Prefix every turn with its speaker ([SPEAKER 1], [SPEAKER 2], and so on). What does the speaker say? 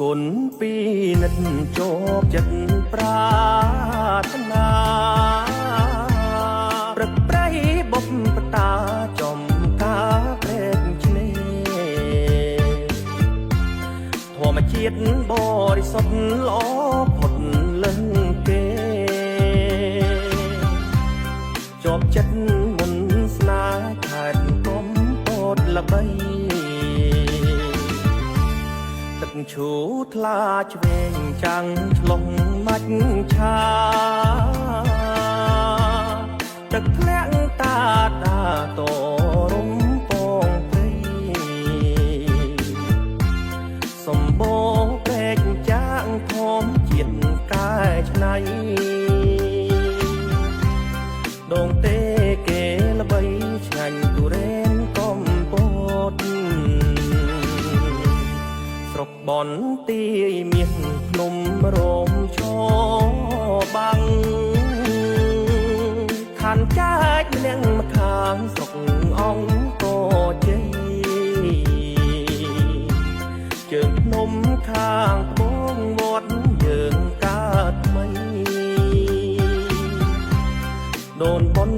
[SPEAKER 1] គុណពីនិតជាប់ចិត្តប្រាថ្នាព្រឹកព្រៃបុព្វតាចំការព្រែកឆ្នេរធម្មជាតិបរិសុទ្ធល្អផុតលឹងគេជាប់ចិត្តមុនស្នេហ៍ខែតកំពតល្បីទឹកឈូថ្លាឆ្វេងចាំងឆ្លងមាច់ឆាទឹកធ្លាក់តាតរំពងព្រៃសម្បូរព្រែកចាងធំជាតិកែច្នៃដងទេគេល្បីឆ្ងាញ់ទុរេនកំពតស្រុកបនទីមានភ្នំរមឈបាំងខានចាច់ម្នាក់ម្ខាងស្រុកអង្គជ័យជើងភ្នំខាងត្បូងវត្តយើងកើតថ្មីដូនបុន